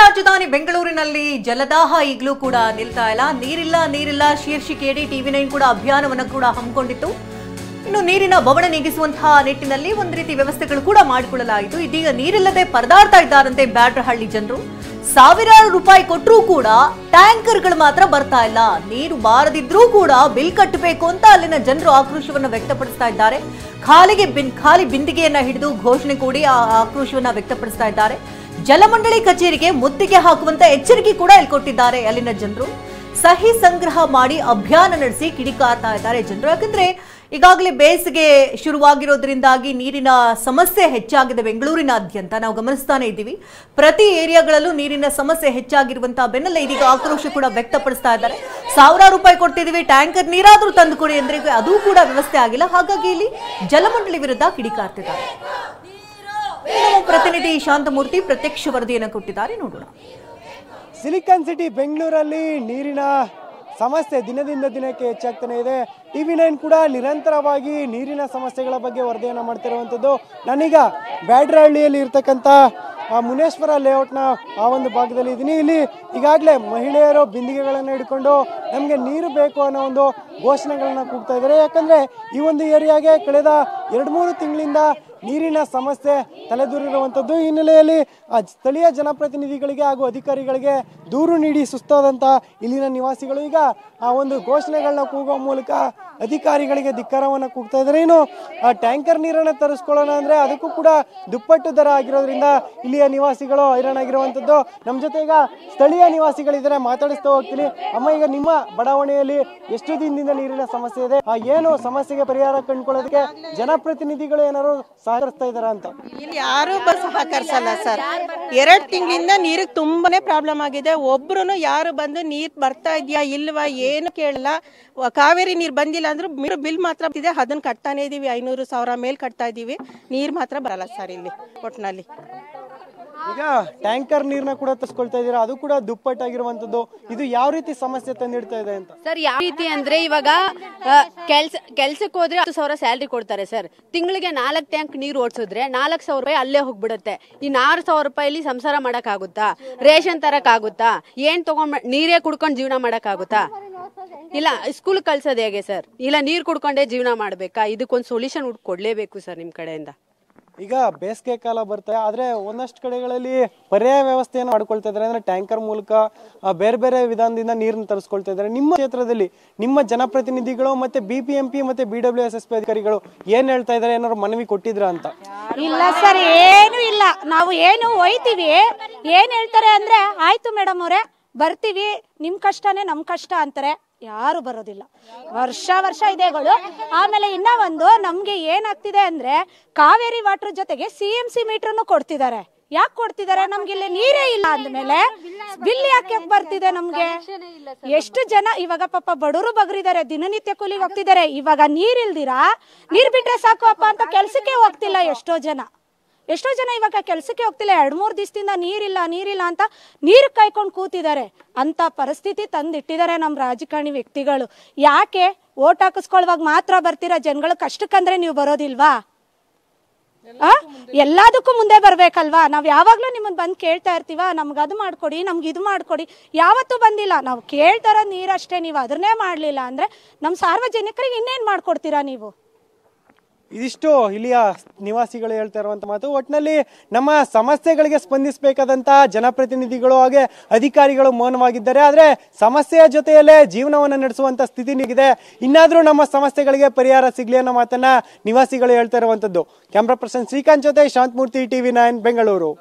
ರಾಜಧಾನಿ ಬೆಂಗಳೂರಿನಲ್ಲಿ ಜಲದಾಹ ಈಗಲೂ ಕೂಡ ನಿಲ್ತಾ ಇಲ್ಲ. ನೀರಿಲ್ಲ ಶೀರ್ಷಿಕೆಯಡಿ TV9 ಕೂಡ ಅಭಿಯಾನವನ್ನು ಕೂಡ ಹಮ್ಮಿಕೊಂಡಿತ್ತು. ಇನ್ನು ನೀರಿನ ಬವಣೆ ನೀಗಿಸುವಂತಹ ನಿಟ್ಟಿನಲ್ಲಿ ಒಂದು ರೀತಿ ವ್ಯವಸ್ಥೆಗಳು ಕೂಡ ಮಾಡಿಕೊಳ್ಳಲಾಯಿತು. ಇದೀಗ ನೀರಿಲ್ಲದೆ ಪರದಾಡ್ತಾ ಇದ್ದಾರಂತೆ ಬ್ಯಾಡ್ರಹಳ್ಳಿ ಜನರು. ಸಾವಿರಾರು ರೂಪಾಯಿ ಕೊಟ್ಟರೂ ಕೂಡ ಟ್ಯಾಂಕರ್ಗಳು ಮಾತ್ರ ಬರ್ತಾ ಇಲ್ಲ. ನೀರು ಬಾರದಿದ್ರೂ ಕೂಡ ಬಿಲ್ ಕಟ್ಟಬೇಕು ಅಂತ ಅಲ್ಲಿನ ಜನರು ಆಕ್ರೋಶವನ್ನು ವ್ಯಕ್ತಪಡಿಸ್ತಾ ಇದ್ದಾರೆ. ಖಾಲಿ ಬಿಂದಿಗೆಯನ್ನ ಹಿಡಿದು ಘೋಷಣೆ ಕೂಡಿ ಆ ಆಕ್ರೋಶವನ್ನ ವ್ಯಕ್ತಪಡಿಸ್ತಾ ಇದ್ದಾರೆ. ಜಲಮಂಡಳಿ ಕಚೇರಿಗೆ ಮುತ್ತಿಗೆ ಹಾಕುವಂತ ಎಚ್ಚರಿಕೆ ಕೂಡ ಇಲ್ಲಿ ಕೊಟ್ಟಿದ್ದಾರೆ ಅಲ್ಲಿನ ಜನರು. ಸಹಿ ಸಂಗ್ರಹ ಮಾಡಿ ಅಭಿಯಾನ ನಡೆಸಿ ಕಿಡಿಕಾರ್ತಾ ಇದ್ದಾರೆ ಜನರು. ಯಾಕಂದ್ರೆ ಈಗಾಗಲೇ ಬೇಸಿಗೆ ಶುರುವಾಗಿರೋದ್ರಿಂದಾಗಿ ನೀರಿನ ಸಮಸ್ಯೆ ಹೆಚ್ಚಾಗಿದೆ ಬೆಂಗಳೂರಿನಾದ್ಯಂತ. ನಾವು ಗಮನಿಸ್ತಾನೆ ಇದ್ದೀವಿ, ಪ್ರತಿ ಏರಿಯಾಗಳಲ್ಲೂ ನೀರಿನ ಸಮಸ್ಯೆ ಹೆಚ್ಚಾಗಿರುವಂತಹ ಬೆನ್ನಲ್ಲೇ ಇದೀಗ ಆಕ್ರೋಶ ಕೂಡ ವ್ಯಕ್ತಪಡಿಸ್ತಾ ಇದ್ದಾರೆ. ಸಾವಿರಾರು ರೂಪಾಯಿ ಕೊಡ್ತಿದೀವಿ, ಟ್ಯಾಂಕರ್ ನೀರಾದ್ರೂ ತಂದುಕೊಡಿ ಅಂದ್ರೆ ಅದು ಕೂಡ ವ್ಯವಸ್ಥೆ ಆಗಿಲ್ಲ. ಹಾಗಾಗಿ ಇಲ್ಲಿ ಜಲಮಂಡಳಿ ವಿರುದ್ಧ ಕಿಡಿಕಾರ್ತಿದ್ದಾರೆ. ನಮ್ಮ ಪ್ರತಿನಿಧಿ ಶಾಂತಮೂರ್ತಿ ಪ್ರತ್ಯಕ್ಷ ವರದಿಯನ್ನು ಕೊಟ್ಟಿದ್ದಾರೆ, ನೋಡೋಣ. ಸಿಲಿಕಾನ್ ಸಿಟಿ ಬೆಂಗಳೂರಲ್ಲಿ ನೀರಿನ ಸಮಸ್ಯೆ ದಿನದಿಂದ ದಿನಕ್ಕೆ ಹೆಚ್ಚಾಗ್ತಾನೆ ಇದೆ. TV9 ಕೂಡ ನಿರಂತರವಾಗಿ ನೀರಿನ ಸಮಸ್ಯೆಗಳ ಬಗ್ಗೆ ವರದಿಯನ್ನು ಮಾಡ್ತಿರುವಂಥದ್ದು. ನಾನೀಗ ಬ್ಯಾಡ್ರಹಳ್ಳಿಯಲ್ಲಿ ಇರ್ತಕ್ಕಂಥ ಮುನೇಶ್ವರ ಲೇಔಟ್ನ ಆ ಒಂದು ಭಾಗದಲ್ಲಿ ಇದ್ದೀನಿ. ಇಲ್ಲಿ ಈಗಾಗಲೇ ಮಹಿಳೆಯರು ಬಿಂದಿಗೆಗಳನ್ನು ಹಿಡ್ಕೊಂಡು ನಮಗೆ ನೀರು ಬೇಕು ಅನ್ನೋ ಒಂದು ಘೋಷಣೆಗಳನ್ನ ಕೂಗ್ತಾ ಇದ್ದಾರೆ. ಯಾಕಂದರೆ ಈ ಒಂದು ಏರಿಯಾಗೆ ಕಳೆದ 2-3 ತಿಂಗಳಿಂದ ನೀರಿನ ಸಮಸ್ಯೆ ತಲೆದೂರಿರುವಂಥದ್ದು. ಈ ಹಿನ್ನೆಲೆಯಲ್ಲಿ ಸ್ಥಳೀಯ ಜನಪ್ರತಿನಿಧಿಗಳಿಗೆ ಹಾಗೂ ಅಧಿಕಾರಿಗಳಿಗೆ ದೂರು ನೀಡಿ ಸುಸ್ತಾದಂಥ ಇಲ್ಲಿನ ನಿವಾಸಿಗಳು ಈಗ ಆ ಒಂದು ಘೋಷಣೆಗಳನ್ನ ಕೂಗುವ ಮೂಲಕ ಅಧಿಕಾರಿಗಳಿಗೆ ಧಿಕ್ಕಾರವನ್ನು ಕೂಗ್ತಾ ಇದ್ದಾರೆ. ಇನ್ನು ಟ್ಯಾಂಕರ್ ನೀರನ್ನು ತರಿಸ್ಕೊಳ್ಳೋಣ ಅಂದರೆ ಅದಕ್ಕೂ ಕೂಡ ದುಪ್ಪಟ್ಟು ದರ ಆಗಿರೋದ್ರಿಂದ ಇಲ್ಲಿಯ ನಿವಾಸಿಗಳು ಹೈರಾಣಾಗಿರುವಂಥದ್ದು. ನಮ್ಮ ಜೊತೆ ಈಗ ಸ್ಥಳೀಯ ನಿವಾಸಿಗಳಿದ್ದಾರೆ, ಮಾತಾಡಿಸ್ತಾ ಹೋಗ್ತೀನಿ. ಅಮ್ಮ, ಈಗ ನಿಮ್ಮ ಬಡಾವಣೆಯಲ್ಲಿ ಎಷ್ಟು ದಿನದಿಂದ ನೀರಿನ ಸಮಸ್ಯೆ ಇದೆ? ಏನು ಸಮಸ್ಯೆಗೆ ಪರಿಹಾರ ಕಂಡುಕೊಳ್ಳೋದಕ್ಕೆ ಜನಪ್ರತಿನಿಧಿಗಳು ಏನಾದ್ರು ಸಹಕರಿಸ್ತಾ ಇದ್ದಾರಾ ಅಂತ? ಯಾರು ಸಹಕರಿಸಲ್ಲ ಸರ್. 2 ತಿಂಗಳಿಂದ ನೀರಿಗೆ ತುಂಬಾನೇ ಪ್ರಾಬ್ಲಮ್ ಆಗಿದೆ. ಒಬ್ರು ಯಾರು ಬಂದು ನೀರ್ ಬರ್ತಾ ಇದೆಯಾ ಇಲ್ವಾ ಏನು ಕೇಳಲ್ಲ. ಕಾವೇರಿ ನೀರ್ ಬಂದಿಲ್ಲ ಅಂದ್ರೆ ಬಿಲ್ ಮಾತ್ರ ಇದೆ, ಅದನ್ನ ಕಟ್ತಾನೆ ಇದೀವಿ. 500,000 ಮೇಲ್ ಕಟ್ತಾ ಇದೀವಿ. ನೀರ್ ಮಾತ್ರ ಬರಲ್ಲ ಸರ್ ಇಲ್ಲಿ ಒಟ್ನಲ್ಲಿ. ಈಗ ಟ್ಯಾಂಕರ್ ನೀರ್ನ ಕೂಡ ತರಿಸ್ಕೊಳ್ತಾ ಇದೀರಾ, ಅದು ಕೂಡ ದುಪ್ಪಟ್ಟಾಗಿರುವಂತದ್ದು. ಇದು ಯಾವ ರೀತಿ ಸಮಸ್ಯೆ ತಂದಿಡ್ತಾ ಇದೆ ಅಂತ? ಸರ್, ಯಾವ ರೀತಿ ಅಂದ್ರೆ ಇವಾಗ ಕೆಲ್ಸಕ್ಕೆ ಹೋದ್ರೆ 10,000 ಸ್ಯಾಲ್ರಿ ಕೊಡ್ತಾರೆ ಸರ್. ತಿಂಗಳಿಗೆ 4 ಟ್ಯಾಂಕ್ ನೀರು ಓಡಿಸಿದ್ರೆ 4,000 ರೂಪಾಯಿ ಅಲ್ಲೇ ಹೋಗ್ಬಿಡುತ್ತೆ. ಈ 6,000 ರೂಪಾಯಿಲಿ ಸಂಸಾರ ಮಾಡಕ್ ಆಗುತ್ತಾ? ರೇಷನ್ ತರಕ್ ಆಗುತ್ತಾ? ಏನ್ ತಗೊಂಡ್ ನೀರೇ ಕುಡ್ಕೊಂಡು ಜೀವನ ಮಾಡಕ್ ಆಗುತ್ತಾ? ಇಲ್ಲ ಸ್ಕೂಲ್ ಕಳ್ಸೋದು ಹೇಗೆ ಸರ್? ಇಲ್ಲ ನೀರ್ ಕುಡ್ಕೊಂಡೇ ಜೀವನ ಮಾಡ್ಬೇಕಾ? ಇದಕ್ಕೊಂದು ಸೊಲ್ಯೂಷನ್ ಕೊಡ್ಲೇಬೇಕು ಸರ್ ನಿಮ್ ಕಡೆಯಿಂದ. ಈಗ ಬೇಸಿಗೆ ಕಾಲ ಬರ್ತದೆ, ಆದ್ರೆ ಒಂದಷ್ಟು ಕಡೆಗಳಲ್ಲಿ ಪರ್ಯಾಯ ವ್ಯವಸ್ಥೆಯನ್ನು ಮಾಡ್ಕೊಳ್ತಾ ಇದ್ದಾರೆ. ಅಂದ್ರೆ ಟ್ಯಾಂಕರ್ ಮೂಲಕ ಬೇರೆ ಬೇರೆ ವಿಧಾನದಿಂದ ನೀರನ್ನು ತರಿಸ್ಕೊಳ್ತಾ ಇದ್ದಾರೆ. ನಿಮ್ಮ ಕ್ಷೇತ್ರದಲ್ಲಿ ನಿಮ್ಮ ಜನಪ್ರತಿನಿಧಿಗಳು ಮತ್ತೆ BPMP ಮತ್ತೆ BWSSP ಅಧಿಕಾರಿಗಳು ಏನ್ ಹೇಳ್ತಾ ಇದ್ದಾರೆ? ಏನಾದ್ರು ಮನವಿ ಕೊಟ್ಟಿದ್ರ ಅಂತ? ಇಲ್ಲ ಸರ್, ಏನು ಇಲ್ಲ. ನಾವು ಏನು ಹೋಯ್ತೀವಿ, ಏನ್ ಹೇಳ್ತಾರೆ ಅಂದ್ರೆ ಆಯ್ತು ಮೇಡಮ್ ಅವರೇ ಬರ್ತೀವಿ, ನಿಮ್ ಕಷ್ಟನೇ ನಮ್ ಕಷ್ಟ ಅಂತಾರೆ. ಯಾರು ಬರೋದಿಲ್ಲ. ವರ್ಷ ಇದೆಗಳು. ಆಮೇಲೆ ಇನ್ನ ಒಂದು ನಮ್ಗೆ ಏನಾಗ್ತಿದೆ ಅಂದ್ರೆ ಕಾವೇರಿ ವಾಟರ್ ಜೊತೆಗೆ CMC ಮೀಟರ್ನು ಕೊಡ್ತಿದ್ದಾರೆ. ಯಾಕೆ ಕೊಡ್ತಿದ್ದಾರೆ? ನಮ್ಗೆ ಇಲ್ಲಿ ನೀರೇ ಇಲ್ಲ ಅಂದ್ಮೇಲೆ ಬಿಲ್ ಯಾಕೆ ಬರ್ತಿದೆ ನಮ್ಗೆ? ಎಷ್ಟು ಜನ ಇವಾಗ ಪಾಪ ಬಡವರು ಬಗ್ರಿದ್ದಾರೆ, ದಿನನಿತ್ಯ ಕೂಲಿಗೆ ಹೋಗ್ತಿದ್ದಾರೆ. ಇವಾಗ ನೀರ್ ಇಲ್ದಿರಾ ನೀರ್ ಬಿಟ್ರೆ ಸಾಕು ಅಪ್ಪ ಅಂತ ಕೆಲ್ಸಕ್ಕೆ ಹೋಗ್ತಿಲ್ಲ. ಎಷ್ಟೋ ಜನ ಇವಾಗ ಕೆಲ್ಸಕ್ಕೆ ಹೋಗ್ತಿಲ್ಲ. 2-3 ದಿವಸದಿಂದ ನೀರಿಲ್ಲ ಅಂತ ನೀರು ಕಾಯ್ಕೊಂಡು ಕೂತಿದ್ದಾರೆ. ಅಂತ ಪರಿಸ್ಥಿತಿ ತಂದಿಟ್ಟಿದ್ದಾರೆ ನಮ್ಮ ರಾಜಕಾರಣಿ ವ್ಯಕ್ತಿಗಳು. ಯಾಕೆ ಓಟ್ ಹಾಕಿಸ್ಕೊಳ್ಳುವಾಗ ಮಾತ್ರ ಬರ್ತೀರಾ? ಜನಗಳು ಕಷ್ಟಕ್ಕಂದ್ರೆ ನೀವು ಬರೋದಿಲ್ವಾ? ಎಲ್ಲದಕ್ಕೂ ಮುಂದೆ ಬರ್ಬೇಕಲ್ವಾ? ನಾವ್ ಯಾವಾಗ್ಲೂ ನಿಮ್ಮನ್ನ ಬಂದು ಕೇಳ್ತಾ ಇರ್ತೀವ, ನಮ್ಗೆ ಅದು ಮಾಡ್ಕೊಡಿ, ನಮ್ಗೆ ಇದು ಮಾಡ್ಕೊಡಿ. ಯಾವತ್ತೂ ಬಂದಿಲ್ಲ. ನಾವು ಕೇಳ್ತಾರ ನೀರಷ್ಟೇ. ನೀವು ಅದನ್ನೇ ಮಾಡ್ಲಿಲ್ಲ ಅಂದ್ರೆ ನಮ್ ಸಾರ್ವಜನಿಕರಿಗೆ ಇನ್ನೇನ್ ಮಾಡ್ಕೊಡ್ತೀರಾ ನೀವು? ಇದಿಷ್ಟು ಇಲ್ಲಿಯ ನಿವಾಸಿಗಳು ಹೇಳ್ತಾ ಇರುವಂತ ಮಾತು. ಒಟ್ಟಿನಲ್ಲಿ ನಮ್ಮ ಸಮಸ್ಯೆಗಳಿಗೆ ಸ್ಪಂದಿಸಬೇಕಾದಂತ ಜನಪ್ರತಿನಿಧಿಗಳು ಹಾಗೆ ಅಧಿಕಾರಿಗಳು ಮೌನವಾಗಿದ್ದಾರೆ. ಆದ್ರೆ ಸಮಸ್ಯೆಯ ಜೊತೆಯಲ್ಲೇ ಜೀವನವನ್ನು ನಡೆಸುವಂತ ಸ್ಥಿತಿ ಇದೆ. ಇನ್ನಾದ್ರೂ ನಮ್ಮ ಸಮಸ್ಯೆಗಳಿಗೆ ಪರಿಹಾರ ಸಿಗ್ಲಿ ಅನ್ನೋ ಮಾತನ್ನ ನಿವಾಸಿಗಳು ಹೇಳ್ತಾ ಇರುವಂತದ್ದು. ಕ್ಯಾಮ್ರಾ ಪರ್ಸನ್ ಶ್ರೀಕಾಂತ್ ಜೊತೆ ಶಾಂತಮೂರ್ತಿ, TV9 ಬೆಂಗಳೂರು.